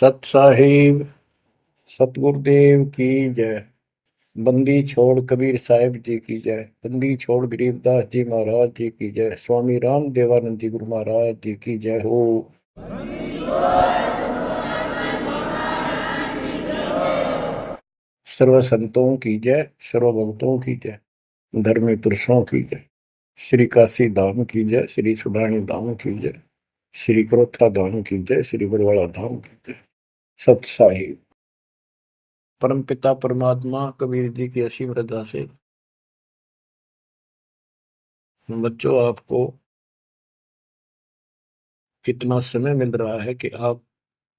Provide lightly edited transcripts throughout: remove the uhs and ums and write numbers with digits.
सत साहिब सतगुरुदेव की जय। बंदी छोड़ कबीर साहिब जी की जय। बंदी छोड़ गरीबदास जी महाराज जी की जय। स्वामी राम देवानंद जी गुरु महाराज जी की जय हो। सर्व संतों की जय, सर्व भक्तों की जय, धर्मी पुरुषों की जय। श्री काशी धाम की जय, श्री सुडानी धाम की जय, श्री क्रोथा धाम की जय, श्री बरवाड़ा धाम की जय। सत साहिब। परम पिता परमात्मा कबीर जी की असीम रजा से बच्चों आपको इतना समय मिल रहा है कि आप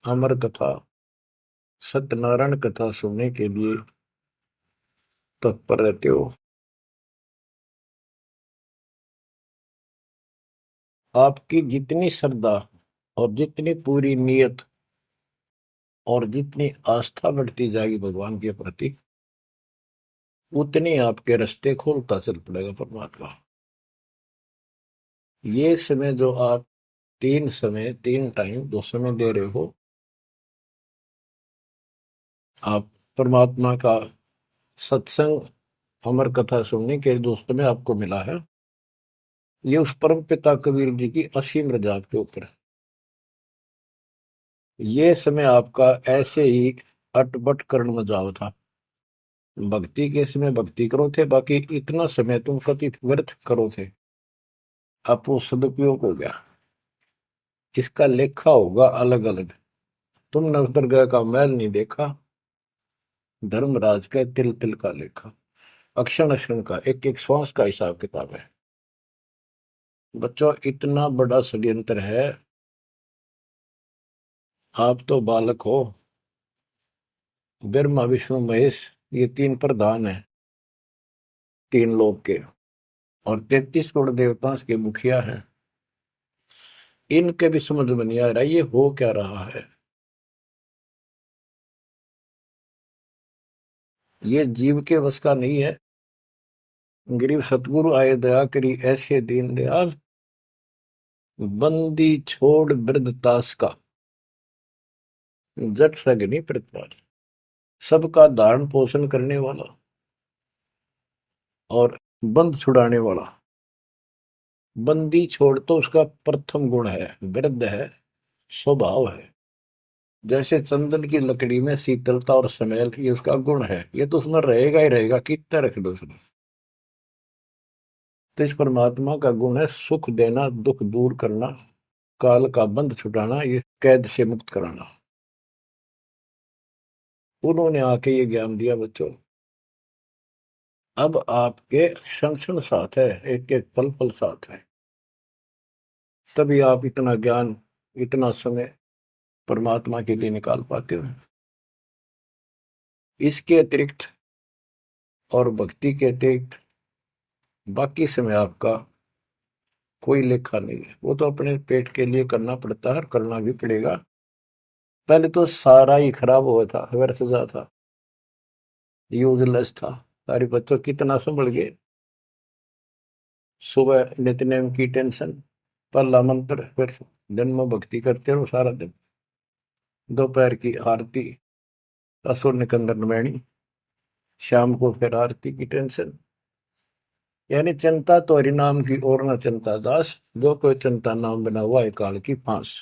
अमर कथा, सत्यनारायण कथा सुनने के लिए तत्पर रहते हो। आपकी जितनी श्रद्धा और जितनी पूरी नियत और जितनी आस्था बढ़ती जाएगी भगवान के प्रति, उतनी आपके रास्ते खोलता चल पड़ेगा परमात्मा। ये समय जो आप तीन टाइम दो समय दे रहे हो, आप परमात्मा का सत्संग अमर कथा सुनने के जो समय आपको मिला है, ये उस परम पिता कबीर जी की असीम रजा के ऊपर है। ये समय आपका ऐसे ही अटपट करण में जाव था। भक्ति के समय भक्ति करो थे, बाकी इतना समय तुम कति व्यर्थ करो थे, अब वो सदुपयोग हो गया। इसका लेखा होगा अलग अलग। तुमने उस दरगाह का मैल नहीं देखा, धर्मराज का तिल तिल का लेखा, अक्षण अक्षण का, एक एक श्वास का हिसाब किताब है। बच्चों, इतना बड़ा षड्यंत्र है। आप तो बालक हो। ब्रह्मा विष्णु महेश, ये तीन प्रधान है तीन लोक के, और 33 करोड़ देवता के मुखिया हैं। इनके भी समझ में नहीं आ रहा ये हो क्या रहा है। ये जीव के वश का नहीं है। गरीब सतगुरु आए दया करी ऐसे दीन दयाल, बंदी छोड़ वृद्धतास का, जट रगनी प्रतिपाल। सबका धारण पोषण करने वाला और बंद छुड़ाने वाला। बंदी छोड़ तो उसका प्रथम गुण है, वृद्ध है, स्वभाव है। जैसे चंदन की लकड़ी में शीतलता और स्मेल, ये उसका गुण है। ये तो उसमें रहेगा ही रहेगा, कितना रख दो उसमें। तो इस परमात्मा का गुण है सुख देना, दुख दूर करना, काल का बंध छुटाना, ये कैद से मुक्त कराना। उन्होंने आके ये ज्ञान दिया बच्चों। अब आपके क्षण क्षण साथ है, एक एक पल पल साथ है। तभी आप इतना ज्ञान, इतना समय परमात्मा के लिए निकाल पाते हो। इसके अतिरिक्त और भक्ति के अतिरिक्त बाकी समय आपका कोई लेखा नहीं है। वो तो अपने पेट के लिए करना पड़ता है, करना भी पड़ेगा। पहले तो सारा ही खराब हुआ था, व्यर्थ जा था, यूजलेस था। सारे बच्चों कितना संभल गए। सुबह नित्यनेम की टेंशन, पहला मंत्र, फिर दिन में भक्ति करते रहो सारा दिन, दोपहर की आरती, असुर निकंदन नमैनी, शाम को फिर आरती की टेंशन। यानी चिंता तो हरिनाम की और न चिंता दास, जो कोई चिंता नाम बना हुआ है काल की फांस।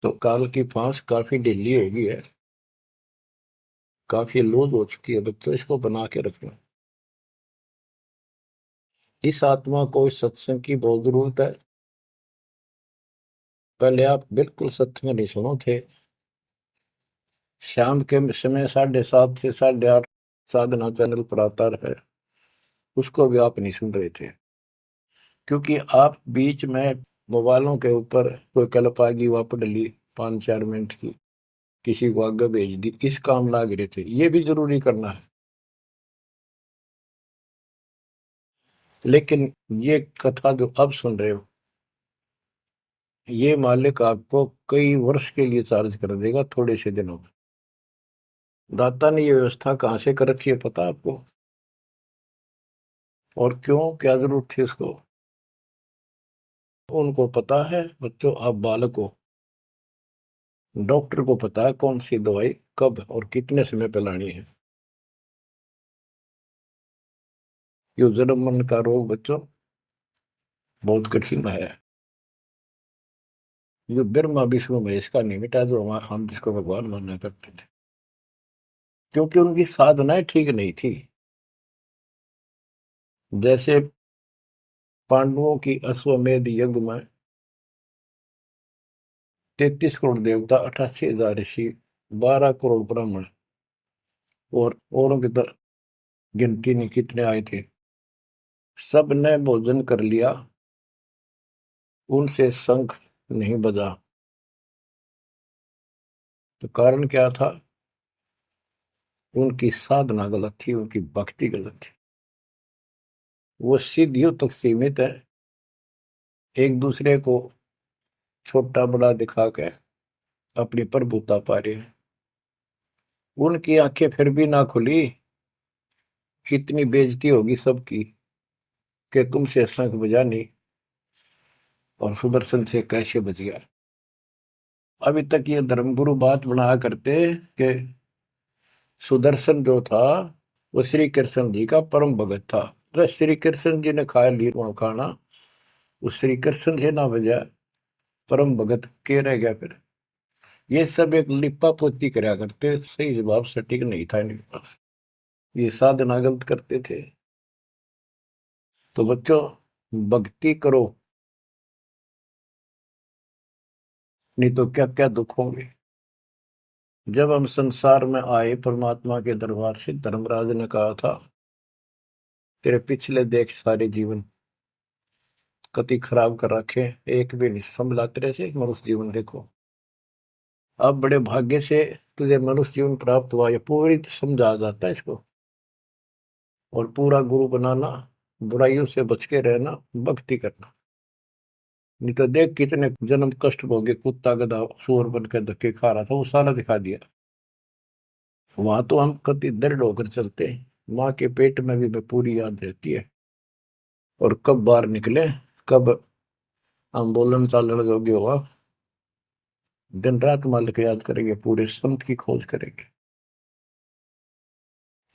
तो काल की फांस काफी ढीली हो गई है, काफी लूज हो चुकी है बच्चों, इसको बना के रखना। इस आत्मा को इस सत्संग की बहुत जरूरत है। पहले आप बिल्कुल सत्संग नहीं सुनो थे। शाम के समय 7:30 से 8:30 साधना चैनल पर आता है, उसको भी आप नहीं सुन रहे थे, क्योंकि आप बीच में मोबाइलों के ऊपर कोई कल्प आ गई, वापस डली 5-4 मिनट की, किसी को आगे भेज दी, इस काम लाग रहे थे। ये भी जरूरी करना है, लेकिन ये कथा जो अब सुन रहे हो, ये मालिक आपको कई वर्ष के लिए चार्ज कर देगा थोड़े से दिनों में। दाता ने ये व्यवस्था कहां से कर रखी है पता आपको? और क्यों, क्या जरूरत थी उसको? उनको पता है बच्चों, आप बालक हो, डॉक्टर को पता है कौन सी दवाई कब और कितने समय पे लानी है। ये जन्म मन का रोग बच्चों बहुत कठिन है। ये ब्रह्मा विष्णु महेश का नहीं मिटा जो हम जिसको भगवान माना करते थे, क्योंकि उनकी साधनाएं ठीक नहीं थी। जैसे पांडवों की अश्वमेध यज्ञ में 33 करोड़ देवता, 88,000 ऋषि, 12 करोड़ ब्राह्मण और औरों की तो गिनती नहीं कितने आए थे, सब ने भोजन कर लिया, उनसे शंख नहीं बजा। तो कारण क्या था? उनकी साधना गलत थी, उनकी भक्ति गलत थी। वो सिद्धियों तक सीमित है, एक दूसरे को छोटा बड़ा दिखा के अपनी प्रभुता पा रहे हैं। उनकी आंखें फिर भी ना खुली, इतनी बेइज्जती होगी सबकी कि तुमसे शंख बजा नहीं और सुदर्शन से कैसे बच गया। अभी तक ये धर्मगुरु बात बनाया करते कि सुदर्शन जो था वो श्री कृष्ण जी का परम भगत था। तो श्री कृष्ण जी ने खाया ली खाना, उस श्री कृष्ण से ना बजा, परम भगत के रह गया फिर। ये सब एक लिपा पोती कराया करते, सही जवाब सटीक नहीं था इनके पास, ये साधना गलत करते थे। तो बच्चों भक्ति करो, नहीं तो क्या क्या दुख होंगे। जब हम संसार में आए परमात्मा के दरबार से, धर्मराज ने कहा था तेरे पिछले देख सारे जीवन कति खराब कर रखे, एक भी नहीं संभला तेरे से, मनुष्य जीवन देखो। अब बड़े भाग्य से तुझे मनुष्य जीवन प्राप्त हुआ, ये पूरी समझा जाता है इसको। और पूरा गुरु बनाना, बुराइयों से बच के रहना, भक्ति करना। नहीं तो देख कितने जन्म कष्ट भोगे, कुत्ता गधा सूअर बन के धक्के खा रहा था, वो सारा दिखा दिया। वहां तो हम कति दृढ़ होकर चलते हैं, माँ के पेट में भी मैं पूरी याद रहती है। और कब बाहर निकले, कब हम बोलन चालन योग्य हुआ, दिन रात मालिक याद करेंगे, पूरे संत की खोज करेंगे।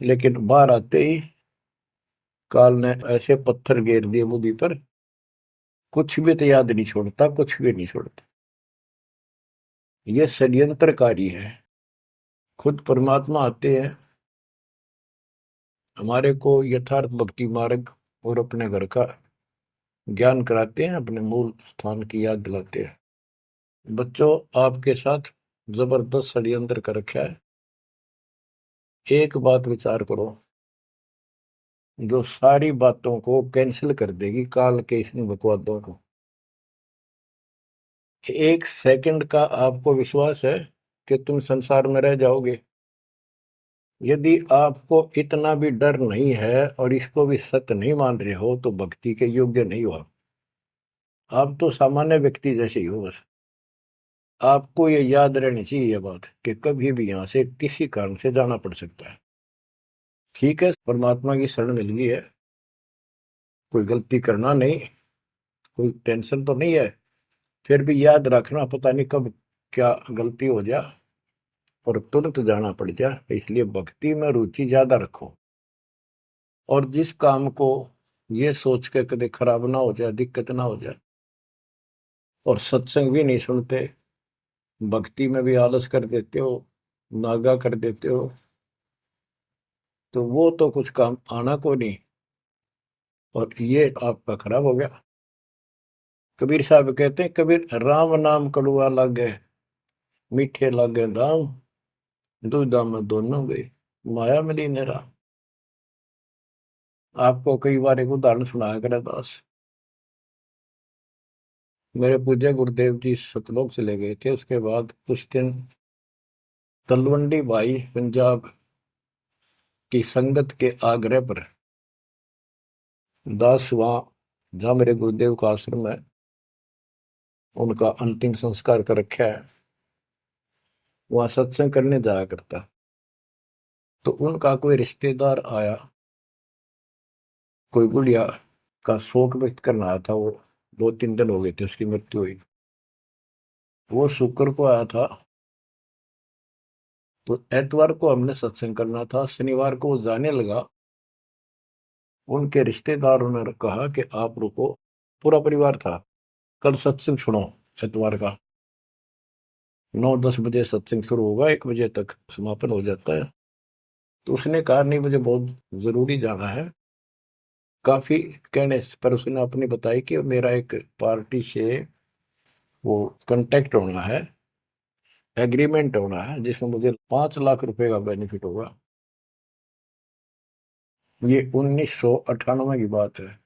लेकिन बाहर आते ही काल ने ऐसे पत्थर घेर दिए बुद्धि पर, कुछ भी तो याद नहीं छोड़ता, कुछ भी नहीं छोड़ता। ये षड्यंत्रकारी है। खुद परमात्मा आते हैं, हमारे को यथार्थ भक्ति मार्ग और अपने घर का ज्ञान कराते हैं, अपने मूल स्थान की याद दिलाते हैं। बच्चों आपके साथ जबरदस्त षड्यंत्र कर रखा है। एक बात विचार करो, जो सारी बातों को कैंसिल कर देगी, काल के इन बकवादों को। एक सेकंड का आपको विश्वास है कि तुम संसार में रह जाओगे? यदि आपको इतना भी डर नहीं है और इसको भी सत्य नहीं मान रहे हो, तो भक्ति के योग्य नहीं हो आप तो सामान्य व्यक्ति जैसे ही हो बस। आपको ये याद रहनी चाहिए ये बात कि कभी भी यहां से किसी कारण से जाना पड़ सकता है। ठीक है, परमात्मा की शरण मिल गई है, कोई गलती करना नहीं, कोई टेंशन तो नहीं है। फिर भी याद रखना, पता नहीं कब क्या गलती हो जाए और तुरंत जाना पड़ जाए, इसलिए भक्ति में रुचि ज्यादा रखो। और जिस काम को ये सोच के कभी खराब ना हो जाए, दिक्कत ना हो जाए, और सत्संग भी नहीं सुनते, भक्ति में भी आलस कर देते हो, नागा कर देते हो, तो वो तो कुछ काम आना को नहीं, और ये आपका खराब हो गया। कबीर साहब कहते हैं, कबीर राम नाम कड़ुआ लागे, मीठे लागे दाम, दुविधा में दोनों गए, माया मिली नेरा। आपको कई बार एक उदाहरण सुनाया करे दास। मेरे पूज्य गुरुदेव जी सतलोक चले गए थे, उसके बाद कुछ दिन तलवंडी भाई पंजाब की संगत के आग्रह पर दास वहां, जहां मेरे गुरुदेव का आश्रम है, उनका अंतिम संस्कार कर रखा है, वहां सत्संग करने जाया करता। तो उनका कोई रिश्तेदार आया, कोई बुढ़िया का शोक व्यक्त करना आया था। वो 2-3 दिन हो गए थे उसकी मृत्यु हुई। वो शुक्र को आया था, तो एतवार को हमने सत्संग करना था, शनिवार को वो जाने लगा। उनके रिश्तेदारों ने कहा कि आप रुको, पूरा परिवार था, कल सत्संग सुनो एतवार का। 9-10 बजे सत्संग शुरू होगा, 1 बजे तक समापन हो जाता है। तो उसने कहा नहीं, मुझे बहुत जरूरी जाना है। काफी कहने पर उसने अपनी बताई कि मेरा एक पार्टी से वो कांटेक्ट होना है, एग्रीमेंट होना है, जिसमें मुझे 5 लाख रुपए का बेनिफिट होगा। ये 1998 की बात है।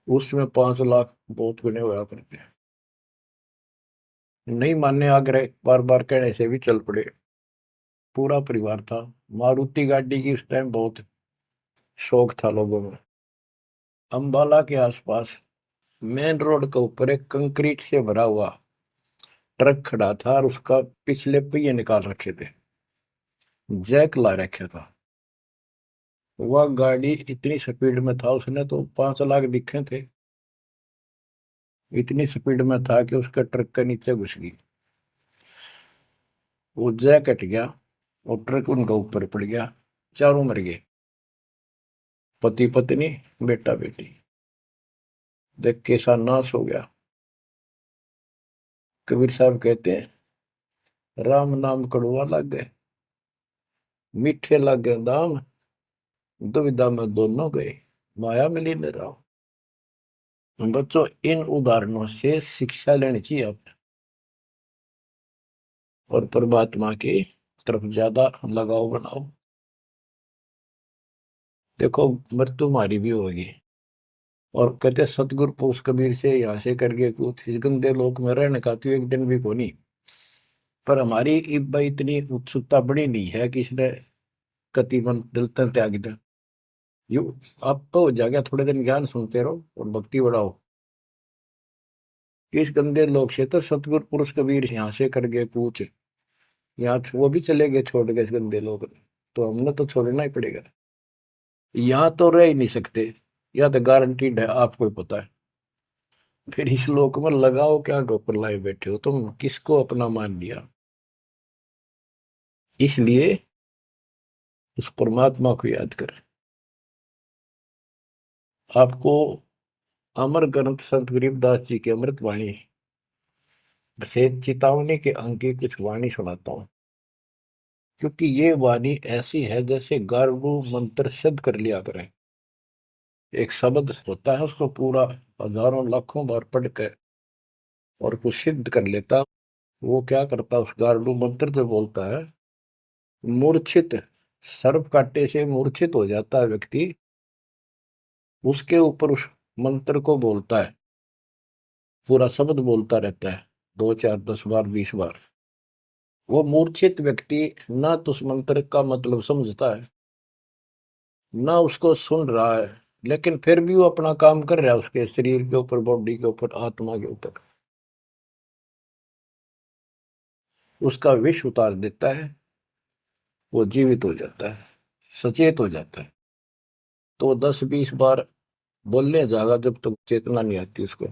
उसमें 5 लाख बहुत गुने हुआ करते हैं। नहीं मानने आग्रह बार बार कहने से भी चल पड़े। पूरा परिवार था। मारुति गाड़ी की उस टाइम बहुत शौक था लोगों में। अंबाला के आसपास मेन रोड के ऊपर एक कंक्रीट से भरा हुआ ट्रक खड़ा था और उसका पिछले पहिए निकाल रखे थे, जैक ला रखा था। वह गाड़ी इतनी स्पीड में था, उसने तो 5 लाख दिखे थे। इतनी स्पीड में था कि उसका ट्रक के नीचे घुस गई। वो जैक कट गया और ट्रक उनका ऊपर पड़ गया। चारों मर गए, पति पत्नी बेटा बेटी। देख कैसा नाश हो गया। कबीर साहब कहते हैं, राम नाम कड़वा लग गए, मीठे लग गए दाम, दुविधा में दोनों गए, माया मिली न राम। बच्चों, इन उदाहरणों से शिक्षा लेनी चाहिए आप, और परमात्मा की तरफ ज्यादा लगाव बनाओ। देखो, मृत्यु हमारी भी होगी। और कहते सतगुरु पुरुष कबीर से यहाँ से करके कुछ इस गंदे लोक में रहने का तो एक दिन भी को नहीं। पर हमारी इब्बा इतनी उत्सुकता बड़ी नहीं है कि इसने कति मन दिल तन त्याग दे। यू आप तो हो जाएगा, थोड़े दिन ज्ञान सुनते रहो और भक्ति बढ़ाओ। इस गंदे लोग से तो सतगुरु पुरुष कबीर यहाँ से करके पूछ, यहाँ वो भी चले गए छोड़ के इस गंदे लोग। तो हमने तो छोड़ना ही पड़ेगा। यहाँ तो रह ही नहीं सकते, या तो गारंटीड है, आपको ही पता है। फिर इस लोक में लगाओ क्या, गोपर लाए बैठे हो तुम, किसको अपना मान लिया। इसलिए उस परमात्मा को याद कर। आपको अमर ग्रंथ संत गरीबदास जी की अमृत वाणी से चेतावनी के अंक की कुछ वाणी सुनाता हूं। क्योंकि ये वाणी ऐसी है जैसे गारगू मंत्र सिद्ध कर लिया करें। एक शब्द होता है, उसको पूरा हजारों लाखों बार पढ़ कर और कुछ सिद्ध कर लेता। वो क्या करता, उस गारडू मंत्र जो बोलता है, मूर्छित सर्प काटे से मूर्छित हो जाता है व्यक्ति, उसके ऊपर उस मंत्र को बोलता है, पूरा शब्द बोलता रहता है, 2 4 10 बार 20 बार। वो मूर्छित व्यक्ति ना तो उस मंत्र का मतलब समझता है, ना उसको सुन रहा है, लेकिन फिर भी वो अपना काम कर रहा है, उसके शरीर के ऊपर, बॉडी के ऊपर, आत्मा के ऊपर। उसका विष उतार देता है, वो जीवित हो जाता है, सचेत हो जाता है। तो 10 20 बार बोलने जाएगा जब तक चेतना नहीं आती उसको।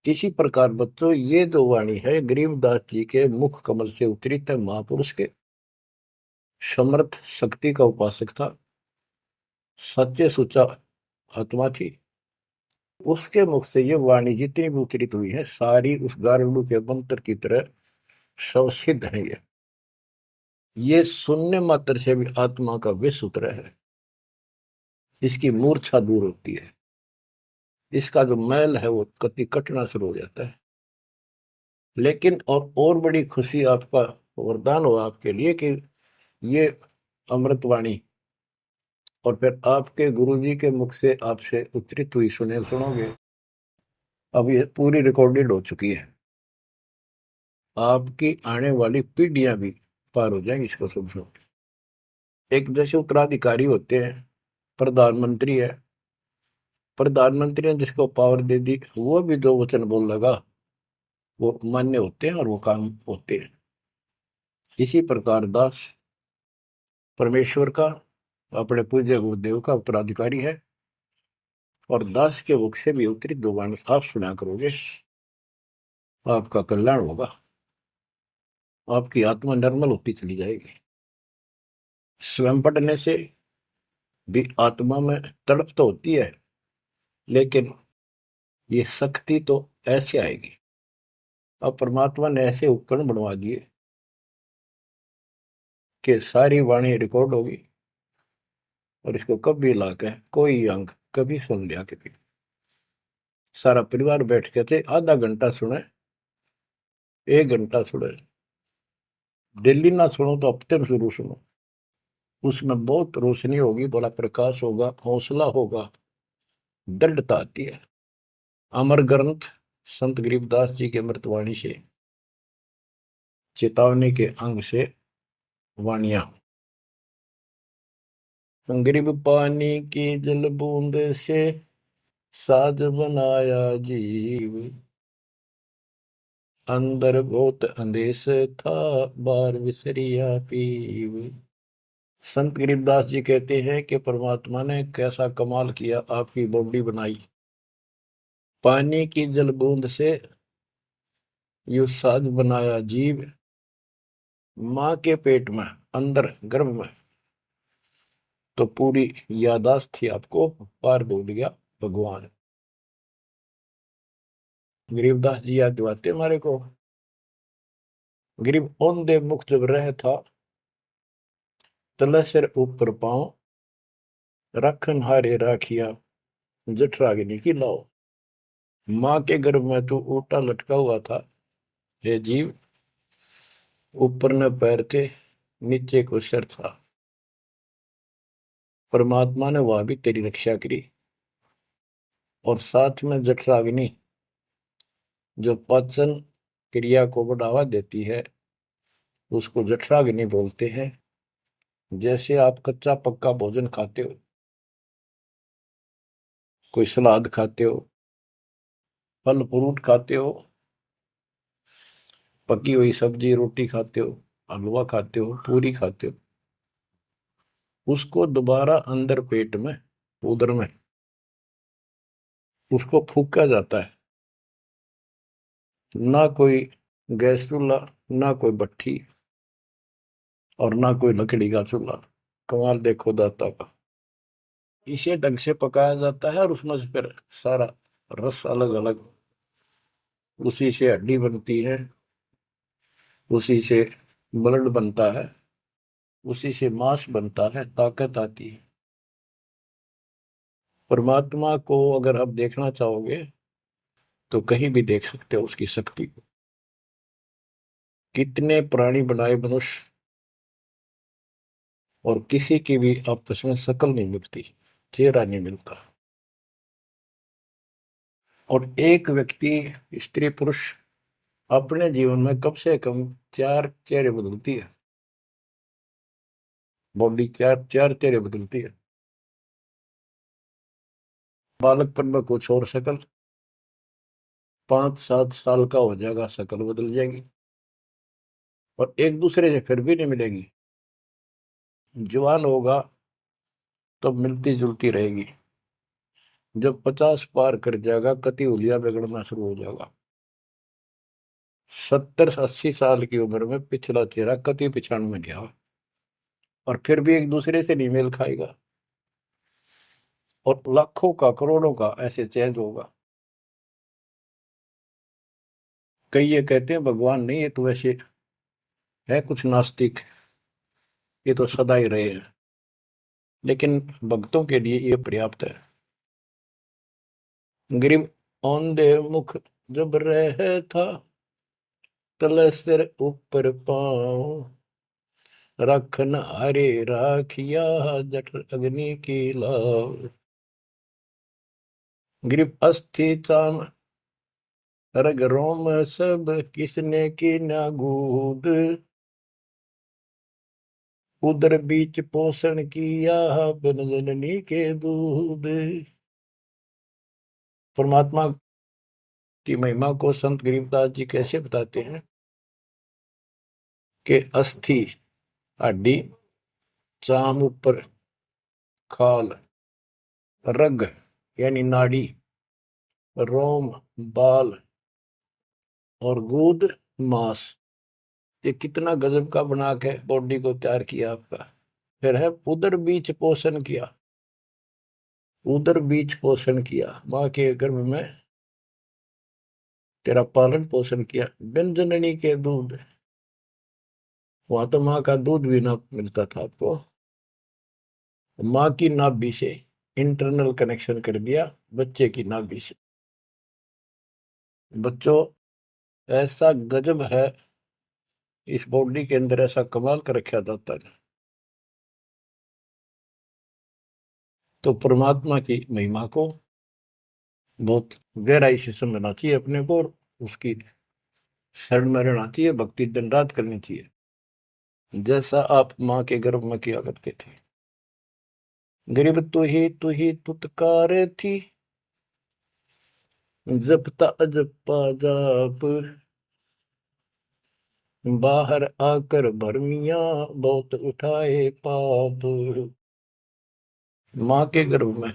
इसी प्रकार बच्चों, ये जो वाणी है गरीबदास जी के मुख कमल से उतरी था। महापुरुष के समर्थ शक्ति का उपासक था, सच्चे सुचा आत्मा थी। उसके मुख से ये वाणी जितनी भी उतरित हुई है, सारी उस गारुड़ के मंत्र की तरह सब सिद्ध है। ये सुनने मात्र से भी आत्मा का विष उतरा है, इसकी मूर्छा दूर होती है, इसका जो मैल है वो कति कटना शुरू हो जाता है। लेकिन और बड़ी खुशी आपका वरदान हो आपके लिए कि ये अमृतवाणी और फिर आपके गुरुजी के मुख से आपसे उच्चरित हुई सुनोगे। अब ये पूरी रिकॉर्डेड हो चुकी है, आपकी आने वाली पीढ़ियां भी पार हो जाएंगी इसको सुन सुन। एक जैसे उत्तराधिकारी होते हैं, प्रधानमंत्री है, प्रधानमंत्री ने जिसको पावर दे दी, वो भी जो वचन बोल लगा वो मान्य होते हैं और वो काम होते हैं। इसी प्रकार दास परमेश्वर का, अपने पूज्य गुरुदेव का उत्तराधिकारी है, और दास के मुख से भी उत्तरित दो वाणी आप सुना करोगे, आपका कल्याण होगा। आपकी आत्मा निर्मल होती चली जाएगी। स्वयं पढ़ने से भी आत्मा में तड़प तो होती है, लेकिन ये शक्ति तो ऐसे आएगी। अब परमात्मा ने ऐसे उपकरण बनवा दिए कि सारी वाणी रिकॉर्ड होगी, और इसको कभी लाके कोई अंग कभी सुन लिया, कभी सारा परिवार बैठ के थे, आधा घंटा सुने, 1 घंटा सुने, डेली ना सुनो तो हफ्ते में जरूर सुनो। उसमें बहुत रोशनी होगी, बड़ा प्रकाश होगा, हौसला होगा, दृढ़ता आती है। अमर ग्रंथ संत गरीबदास जी के अमृतवाणी से, चेतावनी के अंग से वाणियां। गरीब पानी की जल बूंद से साज बनाया जीव, अंदर बहुत अंदेश था, बार विसरिया पीव। संत गरीबदास जी कहते हैं कि परमात्मा ने कैसा कमाल किया, आपकी बॉडी बनाई, पानी की जल बूंद से यू साज बनाया जीव, माँ के पेट में, अंदर गर्भ में तो पूरी यादाश्त थी आपको, पार बोल गया भगवान। गरीबदास जी याद दिवाते हमारे को। गरीब औंधे मुख जब रह था, तले सिर ऊपर पांव, रखन हारे राखिया, जठराग्नि की लाओ। माँ के गर्भ में तू उल्टा लटका हुआ था, हे जीव, ऊपर न पैर थे, नीचे को सिर था। परमात्मा ने वह भी तेरी रक्षा करी, और साथ में जठराग्नि जो पाचन क्रिया को बढ़ावा देती है, उसको जठराग्नि बोलते हैं। जैसे आप कच्चा पक्का भोजन खाते हो, कोई सलाद खाते हो, फल फ्रूट खाते हो, पकी हुई सब्जी रोटी खाते हो, हलवा खाते हो, पूरी खाते हो, उसको दोबारा अंदर पेट में, उदर में, उसको फूका जाता है। ना कोई गैस चूल्हा, ना कोई भट्ठी, और ना कोई लकड़ी का चूल्हा। कमाल देखो दाता का। इसे ढंग से पकाया जाता है, और उसमें से फिर सारा रस अलग अलग, उसी से हड्डी बनती है, उसी से ब्लड बनता है, उसी से मांस बनता है, ताकत आती है। परमात्मा को अगर आप देखना चाहोगे तो कहीं भी देख सकते हो उसकी शक्ति को। कितने प्राणी बनाए मनुष्य, और किसी की भी आपस में शकल नहीं मिलती, चेहरा नहीं मिलता। और एक व्यक्ति, स्त्री पुरुष, अपने जीवन में कम से कम 4 चेहरे बदलती है। बॉडी 4 चेहरे बदलती है। बालकपन में कुछ और शकल, 5-7 साल का हो जाएगा, शकल बदल जाएगी, और एक दूसरे से फिर भी नहीं मिलेगी। जवान होगा तब मिलती जुलती रहेगी, जब 50 पार कर जाएगा कति उलिया बिगड़ना शुरू हो जाएगा। 70-80 साल की उम्र में पिछला चेहरा कति पिछाड़ में गया, और फिर भी एक दूसरे से नहीं मेल खाएगा, और लाखों का करोड़ों का ऐसे चेंज होगा। कई ये कहते हैं भगवान नहीं, ये तो वैसे है कुछ नास्तिक, ये तो सदा ही रहे हैं, लेकिन भक्तों के लिए ये पर्याप्त है। गरीब औंधे मुख जब रह था, तले सिर ऊपर पाँव, रखन हरे राखिया, जठ अग्नि की लाव। गरीब अस्थि चाम रग रोम सब, किसने की ना गूद, उदर बीच पोषण किया, बिन जननी के दूध। परमात्मा की महिमा को संत गरीबदास जी कैसे बताते हैं कि अस्थि हड्डी, चाम ऊपर खाल, रग यानी नाड़ी, रोम बाल, और गूद मांस, ये कितना गजब का बना के बॉडी को तैयार किया आपका। फिर है उदर बीच पोषण किया, उदर बीच पोषण किया, माँ के गर्भ में तेरा पालन पोषण किया। बिन जननी के दूध, वहां तो माँ का दूध भी ना मिलता था आपको। माँ की नाभि से इंटरनल कनेक्शन कर दिया बच्चे की नाभि से। बच्चों, ऐसा गजब है इस बॉडी के अंदर, ऐसा कमाल कर रखा जाता है। तो परमात्मा की महिमा को बहुत गहराई से समझना चाहिए अपने को, और उसकी शरण में रहना चाहिए, भक्ति दिन रात करनी चाहिए, जैसा आप माँ के गर्भ में किया करते थे। गरीब तू ही तुतकार थी, जपता अजपा जाप, बाहर आकर भरमिया बहुत उठाए पाप। माँ के गर्भ में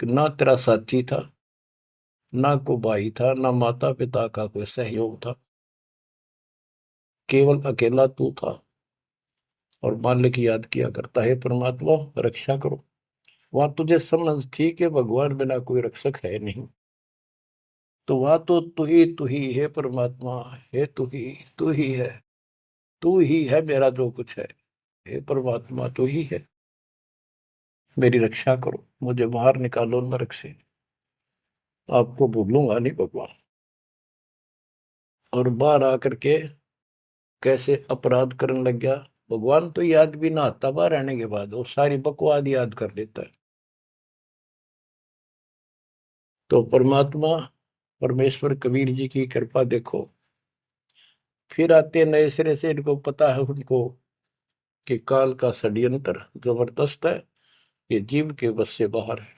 ना तेरा साथी था, ना को भाई था, ना माता पिता का कोई सहयोग था, केवल अकेला तू था। और मालिक याद किया करता है, परमात्मा रक्षा करो। वहां तुझे समझ थी कि भगवान बिना कोई रक्षक है नहीं, तो वहां तो तू ही है परमात्मा, है तू ही है, तू ही है मेरा जो कुछ है। हे परमात्मा तू ही है, मेरी रक्षा करो, मुझे बाहर निकालो नरक से, आपको भूलूंगा नहीं भगवान। और बाहर आकर के कैसे अपराध करने लग गया। भगवान तो याद भी ना आता बाहर रहने के बाद, वो सारी बकवाद याद कर लेता है। तो परमात्मा परमेश्वर कबीर जी की कृपा देखो, फिर आते नए सिरे से, इनको पता है उनको कि काल का षड्यंत्र जबरदस्त है, ये जीव के बस से बाहर है।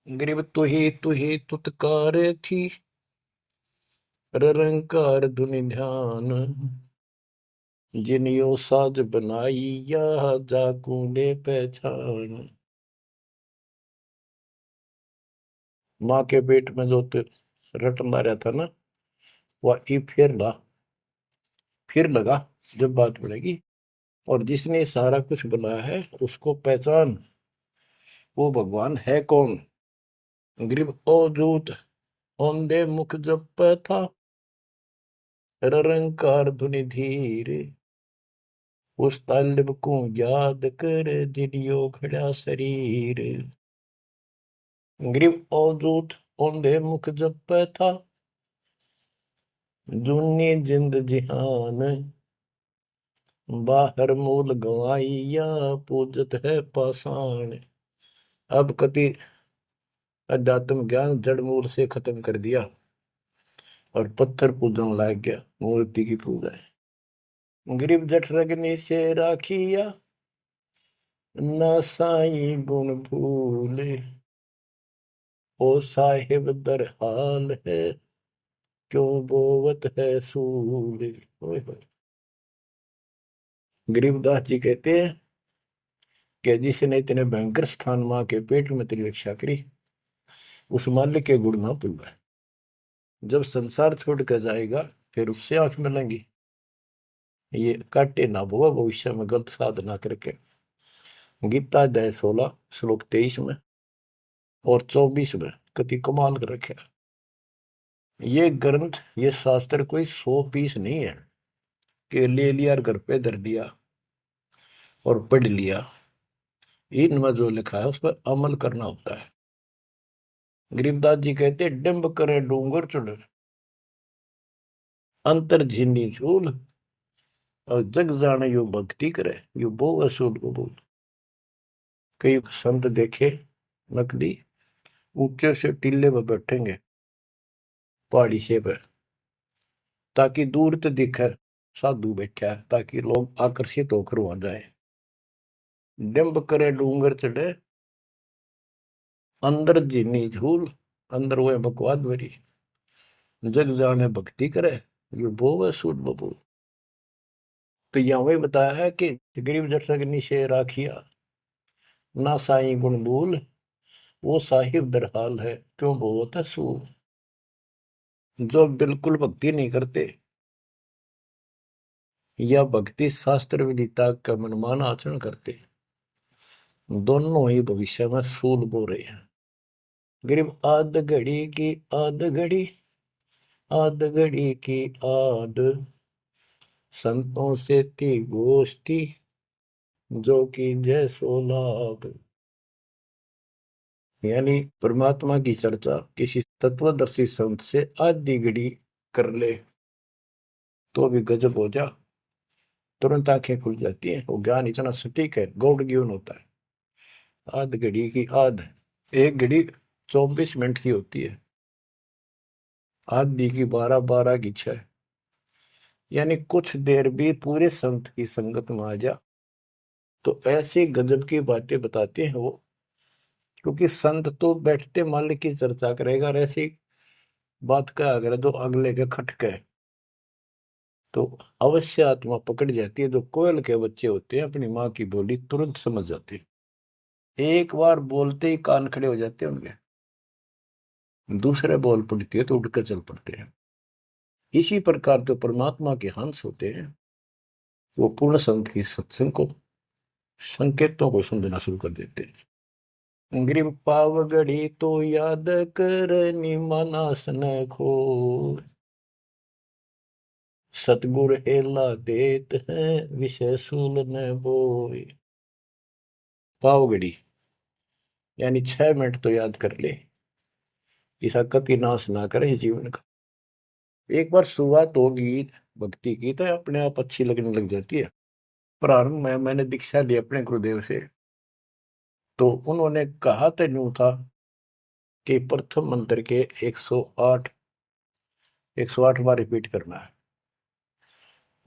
गरीब तू ही तुतकार थी, रंकार धुनि ध्यान, जिनियो साज बनाई या जाकू ने पहचान। माँ के पेट में जो रटना रहता ना, वह ई फिर लगा जब बात बढ़ेगी। और जिसने सारा कुछ बनाया है उसको पहचान, वो भगवान है कौन। गरीब अवधूत औंधे मुख जप था, रंकार धुनि धीर, उस तालिब को याद कर दिलियो खड़ा शरीर। गरीब अवधूत औंधे मुख जप था, दुनी जिंद जिहान, बाहर मूल गवाइया पूजत है पाषाण। अब कति अध्यात्म ज्ञान जड़ मूल से खत्म कर दिया और पत्थर पूजन लायक गया, मूर्ति की पूजा है। गरीब जठ रगनी से राखिया, ना साई गुण भूले, ओ साहिब दर हाल है, क्यों बोवत है सूले। गरीबदास जी कहते हैं कि जिसने इतने भयंकर स्थान मां के पेट में तेरी रक्षा करी, उस मालिक के गुण ना भूलना। जब संसार छोड़ कर जाएगा फिर उससे आंख मिलेंगी, ये काटे ना बुआ भविष्य में गलत साधना करके। गीता अध्याय 16 श्लोक 23 में और 24 में कति कमाल कर रखे। ये ग्रंथ, ये शास्त्र कोई 100 पीस नहीं है कि ले लिया और घर पे धर दिया और पढ़ लिया। इनमें जो लिखा है उस पर अमल करना होता है। गरीबदास जी कहते डिंब करे डूंगर चुड़, अंतर झिन्नी झूल, और जग जाने यो भक्ति करे, यो बो असूल कबूल। कई संत देखे नकली ऊंचे से टीले पर बैठेंगे पहाड़ी से पे, ताकि दूर तो दिखे साधु बैठा है, ताकि लोग आकर्षित होकर वहां जाए। डिंब करे डूंगर चढ़े, अंदर जीनी झूल, अंदर वो बकवाद भरी, जग जाने भक्ति करे, ये बोवे सूद बबूल। तो यहाँ वही बताया है कि गरीब जठरग निशे राखिया, ना साई गुण भूल, वो साहिब दरहाल है, क्यों बोवत है सूल। जो बिल्कुल भक्ति नहीं करते या भक्ति शास्त्र विदिता का मनमान आचरण करते, दोनों ही भविष्य में सूल बो रहे हैं। गरीब आध घड़ी की आध घड़ी, आध घड़ी की आध, संतों से थी गोष्ठी, जो कि जय सो लाभ। यानी परमात्मा की चर्चा किसी तत्वदर्शी संत से आधी घड़ी कर ले तो भी गजब हो जा, तुरंत आंखें खुल जाती हैं। वो ज्ञान इतना सटीक है, गॉड गिवन होता है। आध घड़ी की आध, एक घड़ी 24 मिनट की होती है, आधी की 12, 12 की 6। यानी कुछ देर भी पूरे संत की संगत में आ जा तो ऐसी गजब की बातें बताते हैं वो। क्योंकि संत तो बैठते मालिक की चर्चा करेगा, और ऐसी बात का अगर तो अगले के खटके तो अवश्य आत्मा पकड़ जाती है। जो कोयल के बच्चे होते हैं अपनी माँ की बोली तुरंत समझ जाते हैं, एक बार बोलते ही कान खड़े हो जाते हैं उनके। दूसरे बोल पड़ती है तो उठकर चल पड़ते हैं। इसी प्रकार जो परमात्मा के हंस होते हैं वो पूर्ण संत की सत्संग को, संकेतों को समझना शुरू कर देते हैं। ग्रीव पावगढ़ी तो याद करनी मानस न खो, सतगुर हेला देत है विषय सूल न बोए। पावगढ़ी यानी 6 मिनट तो याद कर ले, ऐसा कति नाश ना करे जीवन का। एक बार शुरुआत होगी भक्ति की तो अपने आप अच्छी लगने लग जाती है। प्रारंभ में मैंने दीक्षा ली अपने गुरुदेव से, तो उन्होंने कहा तो यूं था कि प्रथम मंत्र के 108 बार रिपीट करना है,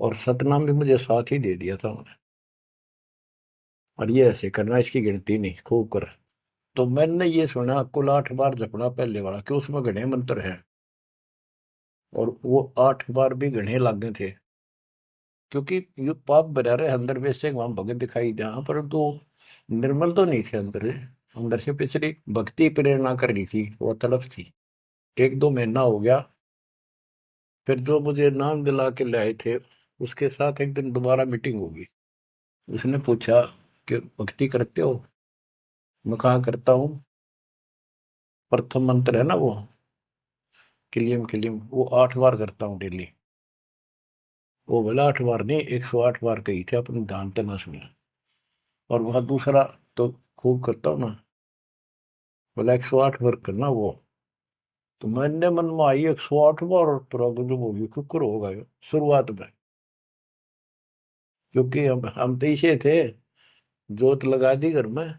और सतनाम भी मुझे साथ ही दे दिया था उन्होंने, और ये ऐसे करना, इसकी गिनती नहीं, खूब कर। तो मैंने ये सुना कुल 8 बार जपना पहले वाला, कि उसमें घने मंत्र हैं, और वो 8 बार भी घने लागे थे। क्योंकि ये पाप भरा रहे अंदर में से वहां भगत दिखाई जहां पर तो निर्मल तो नहीं थे अंदर से। अंदर से पिछली भक्ति प्रेरणा कर रही थी, वो तड़प थी। 1-2 महीना हो गया, फिर जो मुझे नाम दिला के लाए थे उसके साथ एक दिन दोबारा मीटिंग होगी। उसने पूछा कि भक्ति करते हो? मैं कहा करता हूँ। प्रथम मंत्र है ना वो किलियम किलियम, वो 8 बार करता हूँ डेली। वो बोला 8 बार नहीं, 108 बार कही थे, अपने ध्यान से ना सुना। और वह दूसरा तो खूब करता हूँ ना, बोला 108 बार करना वो। तो मैंने मन में आई 108 बार, और तुरंत जो होगी कुकर होगा ये शुरुआत में। क्योंकि हम तो इसे थे, जोत लगा दी घर में,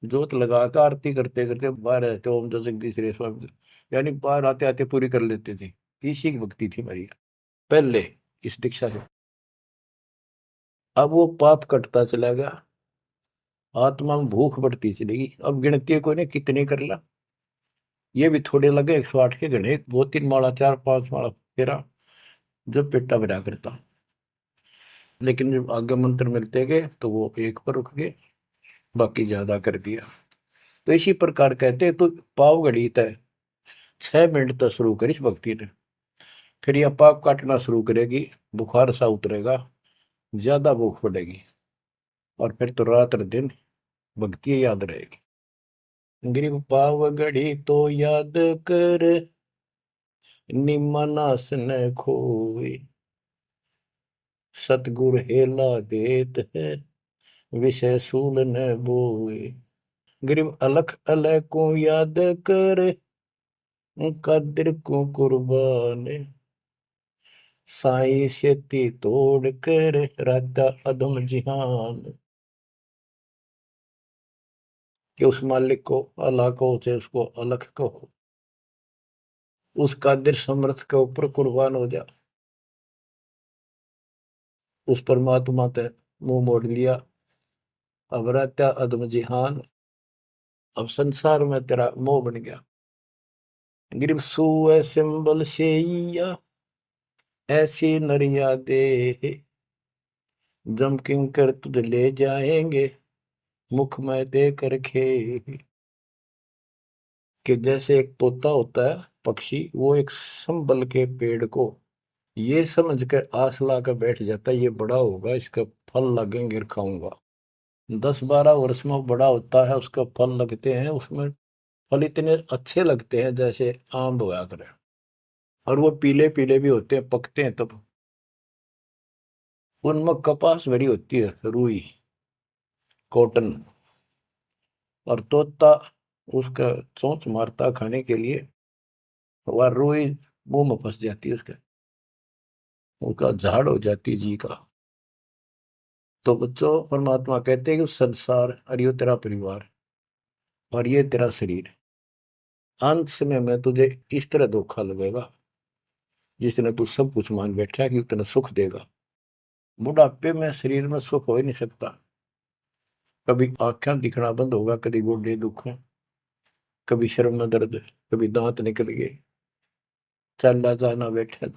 जोत लगा कर आरती करते करते बाहर रहते ओम जो जगदीश रे स्वामी, यानी बाहर आते आते पूरी कर लेते थे। इसी की भक्ति थी मेरी पहले, इस दीक्षा से। अब वो पाप कटता चला गया, आत्मा में भूख बढ़ती चलेगी। अब गिनती को ने कितने कर ला, ये भी थोड़े लगे 108 के गणे, 2-3 माला 4-5 माला फेरा जो पेटा भरा करता। लेकिन जब आगे मंत्र मिलते गए तो वो एक पर रुक गए, बाकी ज्यादा कर दिया। तो इसी प्रकार कहते तो पाव घड़ी तय 6 मिनट तक शुरू करी इस भक्ति ने, फिर यह पाप काटना शुरू करेगी, बुखार सा उतरेगा, ज्यादा भूख पड़ेगी, और फिर तो रात दिन भक्ति याद रहेगी। ग्रीव पाव घड़ी तो याद कर निमनास न खोए, सतगुर हेला देत है विषय सूल न बोए। ग्रीव अलख अलय को याद कर कदर को कुर्बान, साई शेती तोड़ कर राता अदम जिहान। कि उस मालिक को अल्लाह को से उसको अलख कहो, उस कादिर समर्थ के ऊपर कुर्बान हो जा। उस परमात्मा ते मुंह मोड़ लिया, अब रहता अदम जिहान, अब संसार में तेरा मोह बन गया। गिरब सुए सिंबल शेया ऐसी नरिया दे, जम किंकर तुझ ले जाएंगे मुख में दे कर खे। कि जैसे एक तोता होता है पक्षी, वो एक संबल के पेड़ को ये समझ के आस ला कर बैठ जाता है ये बड़ा होगा, इसका फल लगेंगे खाऊंगा। 10-12 वर्ष में वो बड़ा होता है, उसका फल लगते हैं, उसमें फल इतने अच्छे लगते हैं जैसे आम होया करे, और वो पीले पीले भी होते हैं, पकते हैं तब। उनमें कपास भरी होती है, रुई, कॉटन, और तोता उसका चोंच मारता खाने के लिए, वह रुई मुंह में फंस जाती है उसके, उसका झाड़ हो जाती है जी का। तो बच्चों, परमात्मा कहते हैं कि संसार और ये तेरा परिवार और ये तेरा शरीर, अंत समय में तुझे इस तरह धोखा लगेगा जिसने तू सब कुछ मान बैठा है कि उतना सुख देगा। बुढ़ापे में शरीर में सुख हो ही नहीं सकता। कभी आंखें दिखना बंद होगा, कभी गोडे दुख, कभी शर्म में दर्द, कभी दांत निकल गए, चलना जाना बैठा।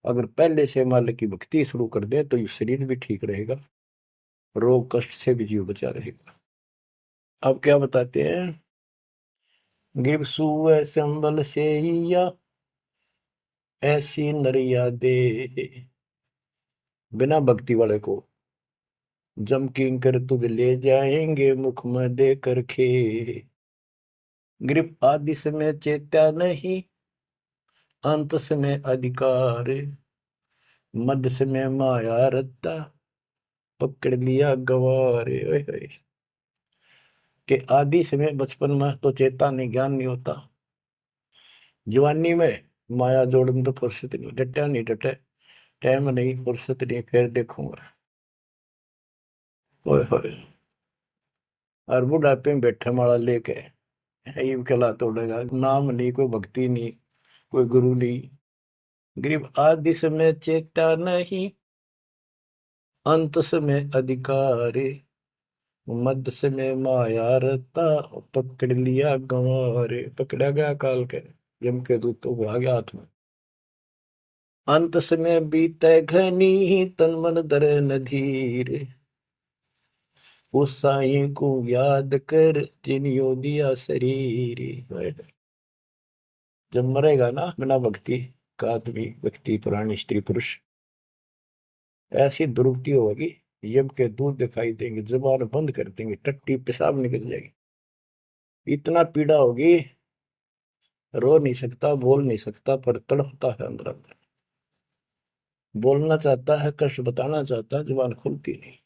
अगर पहले से मालिक की भक्ति शुरू कर दे तो ये शरीर भी ठीक रहेगा, रोग कष्ट से भी जीव बचा रहेगा। अब क्या बताते हैं, गिर सुअ संबल से या ऐसी नरिया दे, बिना भक्ति वाले को जम किंकर तुझ ले जाएंगे मुख में दे कर खे। ग्रिप आदि समय चेत्या नहीं, अंत समय अधिकार, मध्य समय माया रत्ता, पकड़ लिया गवारे। ओए होए। कि आदि समय बचपन में तो चेता नहीं, ज्ञान नहीं होता, जवानी में माया जोड़न तो फुर्सत नहीं, डटा नहीं डटे, टाइम नहीं, फुर्सत नहीं, फिर देखूंगा। ओए होए। और बुढ़ापे में बैठे माला लेके ये कला तोड़ेगा, नाम नहीं, कोई भक्ति नहीं, कोई गुरु नहीं। गरीब आदि समय चेता नहीं, अंत समय अधिकारी, मध्य समय माया रता, पकड़ लिया गंवारे। पकड़ा गया काल के, यम के दूतों को आ गया हाथ में। अंत समय बीते घनी, तन मन धरे न धीर, उस साईं को याद कर जिनियो दिया शरीर। जब मरेगा ना बिना भक्ति का आदमी, व्यक्ति, प्राणी, स्त्री, पुरुष, ऐसी दुर्गति होगी, यम के दूध दिखाई देंगे, जुबान बंद कर देंगे, टट्टी पेशाब निकल जाएगी, इतना पीड़ा होगी, रो नहीं सकता, बोल नहीं सकता, पर तड़पता है अंदर अंदर, बोलना चाहता है, कष्ट बताना चाहता है, जुबान खुलती नहीं।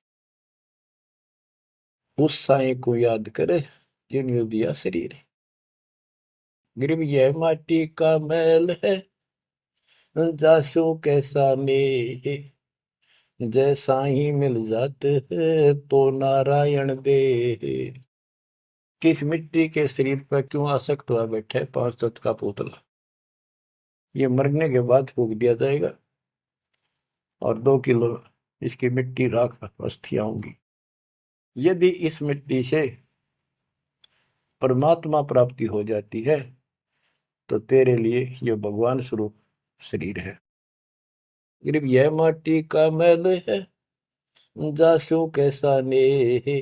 उस साईं को याद करे जिन्होंने दिया शरीर। गिरव यह माटी का मैल है, जासू कैसा ने, जैसा ही मिल जाते हैं तो नारायण दे। किस मिट्टी के शरीर पर क्यों आसक्त हुआ बैठे 5 तत्व का पुतला, ये मरने के बाद फूक दिया जाएगा और 2 किलो इसकी मिट्टी राख अस्थियां होंगी। यदि इस मिट्टी से परमात्मा प्राप्ति हो जाती है तो तेरे लिए ये भगवान स्वरूप शरीर है। सिर्फ यह माटी का मैल है, जासू कैसा ने,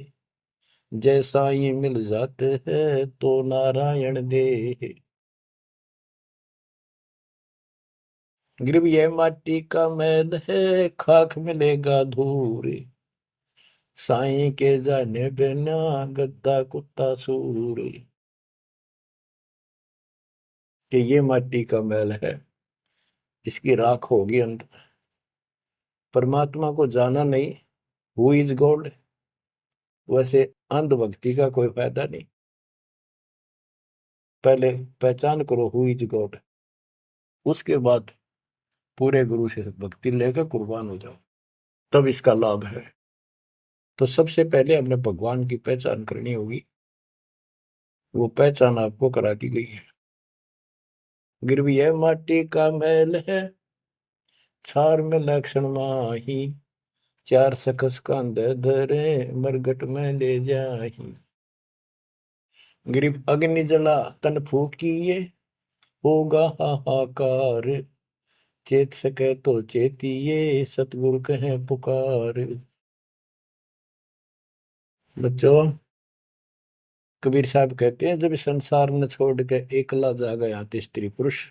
जैसा ही मिल जाते हैं तो नारायण दे। गिरव यह माटी का मैल है, खाक मिलेगा धूर, साईं के जाने बिना गद्दा कुत्ता सूर। कि ये माटी का मैल है, इसकी राख होगी अंत। परमात्मा को जाना नहीं, हु इज गॉड, वैसे अंधभक्ति का कोई फायदा नहीं। पहले पहचान करो हु इज गॉड, उसके बाद पूरे गुरु से भक्ति लेकर कुर्बान हो जाओ, तब इसका लाभ है। तो सबसे पहले हमने भगवान की पहचान करनी होगी, वो पहचान आपको करा दी गई है। गिरवी यह माटी का मैल है, छार में लक्षण माही, चार सकस कांधे धरे मरगट में ले जाही। गिरिव अग्नि जला तन फूकिए, होगा हाहाकार, चेत सके तो चेतिए, सतगुरु कहे पुकार। बच्चों, कबीर साहब कहते हैं जब संसार न छोड़ के एकला जा गया स्त्री पुरुष,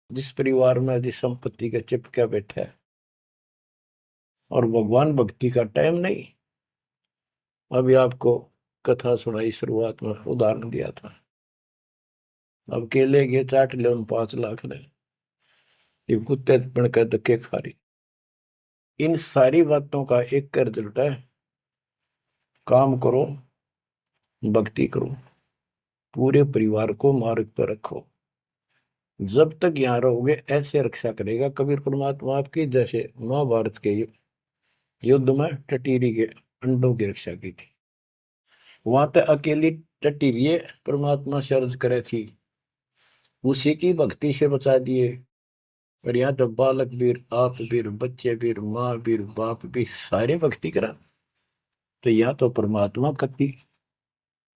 जिस परिवार में जिस संपत्ति के चिपके बैठे है और भगवान भक्ति का टाइम नहीं। अभी आपको कथा सुनाई, शुरुआत में उदाहरण दिया था। अब केले के चाट ले, उन 5 लाख ने, ये कुत्ते बन कर धक्के खा रही। इन सारी बातों का एक कर रिजल्ट है, काम करो, भक्ति करो, पूरे परिवार को मार्ग पर रखो। जब तक यहाँ रहोगे ऐसे रक्षा करेगा कबीर परमात्मा आपकी, जैसे महाभारत के युद्ध में टटीरी के अंडों की रक्षा की थी। वहां तक अकेली टटीरी परमात्मा से अर्ज करे थी, उसी की भक्ति से बचा दिए। और यहाँ तो बालक वीर, आप वीर, बच्चे वीर, माँ वीर, बाप भी सारे भक्ति करा। तो यहाँ तो परमात्मा कति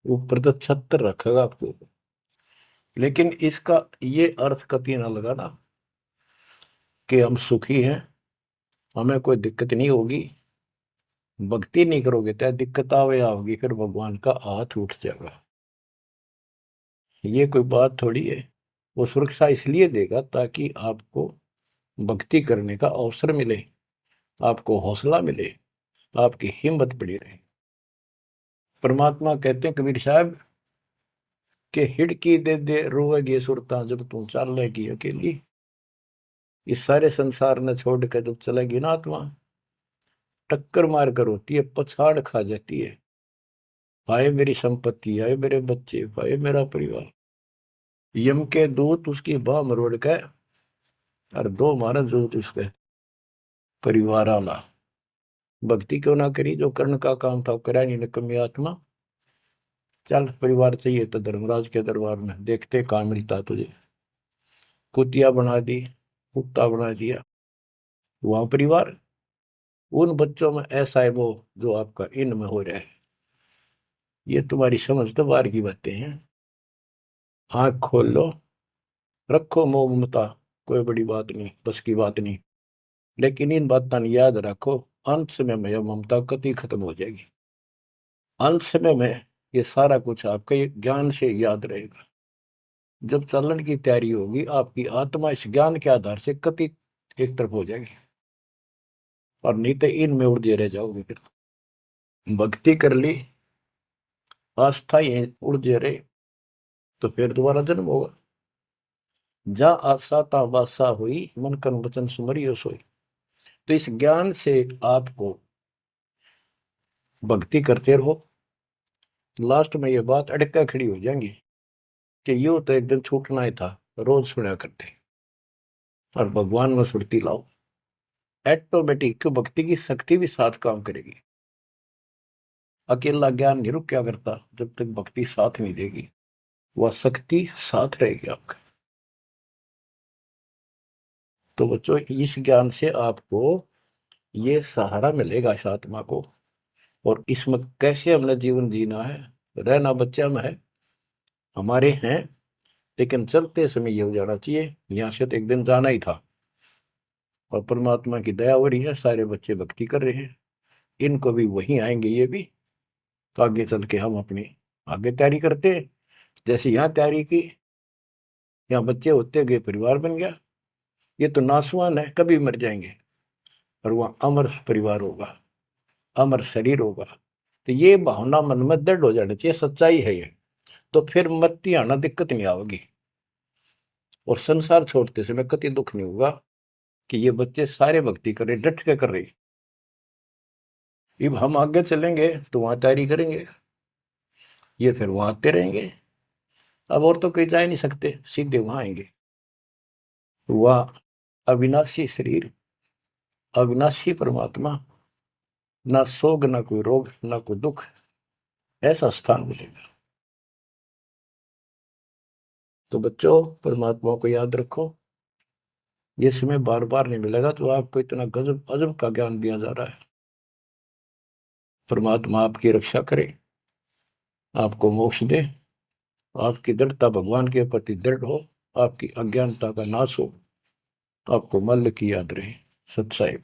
ऊपर तो छत्र रखेगा आपको। लेकिन इसका ये अर्थ कभी ना लगाना कि हम सुखी हैं, हमें कोई दिक्कत नहीं होगी। भक्ति नहीं करोगे तो दिक्कत आवे आओगी, फिर भगवान का हाथ उठ जाएगा। ये कोई बात थोड़ी है। वो सुरक्षा इसलिए देगा ताकि आपको भक्ति करने का अवसर मिले, आपको हौसला मिले, आपकी हिम्मत बड़ी रहे। परमात्मा कहते हैं कबीर साहब के हिड़की दे दे रोएगी सुरता, जब तू चलेगी अकेली। इस सारे संसार ने छोड़ कर जब चलेगी ना आत्मा, टक्कर मार कर होती है, पछाड़ खा जाती है। हाय मेरी संपत्ति, हाय मेरे बच्चे, हाय मेरा परिवार। यम के दूत उसकी बाह मरोड़ के और 2 मारा दूत उसके परिवार आला। भक्ति क्यों ना करी, जो कर्ण का काम था करा नहीं निकम्मी आत्मा। चल परिवार चाहिए तो धर्मराज के दरबार में देखते कहाँ मिलता तुझे। कुतिया बना दी, कुत्ता बना दिया। वहां परिवार, उन बच्चों में ऐसा है वो जो आपका इनमें हो रहा है। ये तुम्हारी समझ तो बाहर की बातें हैं। आंख खोल लो, रखो मोह ममता, कोई बड़ी बात नहीं, बस की बात नहीं। लेकिन इन बातों याद रखो, अंत समय में यह ममता कति खत्म हो जाएगी। अंत समय में ये सारा कुछ आपके ज्ञान से याद रहेगा। जब चलन की तैयारी होगी, आपकी आत्मा इस ज्ञान के आधार से कति एक तरफ हो जाएगी, और नहीं तो इनमें उलझे रह जाओगे। फिर भक्ति कर ली, आस्था ये उलझे रहे, तो फिर दोबारा जन्म होगा। जा आशा ता बासा हुई, मन कर्म वचन सुमरियो सोई। तो इस ज्ञान से आपको भक्ति करते रहो। लास्ट में ये बात अड़का खड़ी हो जाएंगी कि यूं तो एक दिन छूटना ही था, रोज सुना करते। और भगवान में सुरती लाओ, ऑटोमेटिक भक्ति की शक्ति भी साथ काम करेगी। अकेला ज्ञान नहीं रुक क्या करता, जब तक भक्ति साथ नहीं देगी, वह शक्ति साथ रहेगी आपका। तो बच्चों, इस ज्ञान से आपको ये सहारा मिलेगा इस आत्मा को। और इसमें कैसे हमने जीवन जीना है, रहना बच्चा में है, हमारे हैं, लेकिन चलते समय ये हो जाना चाहिए यहाँ से तो एक दिन जाना ही था। और परमात्मा की दया हो रही है, सारे बच्चे भक्ति कर रहे हैं, इनको भी वहीं आएंगे ये भी। तो आगे चल के हम अपनी आगे तैयारी करते हैं। जैसे यहाँ तैयारी की, यहाँ बच्चे होते गए, परिवार बन गया। ये तो नासवान है, कभी मर जाएंगे, और वहाँ अमर परिवार होगा, अमर शरीर होगा। तो ये भावना मन में दृढ़ हो जानी चाहिए, सच्चाई है ये। तो फिर मरती आना दिक्कत नहीं आवेगी, और संसार छोड़ते समय कति दुख नहीं होगा कि ये बच्चे सारे भक्ति कर रहे, डट के कर रहे। अब हम आगे चलेंगे तो वहां तैयारी करेंगे, ये फिर वहां आते रहेंगे। अब और तो कहीं जा ही नहीं सकते, सीधे वहां आएंगे। वह अविनाशी शरीर, अविनाशी परमात्मा, ना सोग, ना कोई रोग, ना कोई दुख, ऐसा स्थान मिलेगा। तो बच्चों, परमात्मा को याद रखो, ये समय बार बार नहीं मिलेगा। तो आपको इतना गजब अजब का ज्ञान दिया जा रहा है। परमात्मा आपकी रक्षा करे, आपको मोक्ष दे, आपकी दृढ़ता भगवान के प्रति दृढ़ हो, आपकी अज्ञानता का नाश हो, आपको मल्ल की याद रहे। सत साहिब।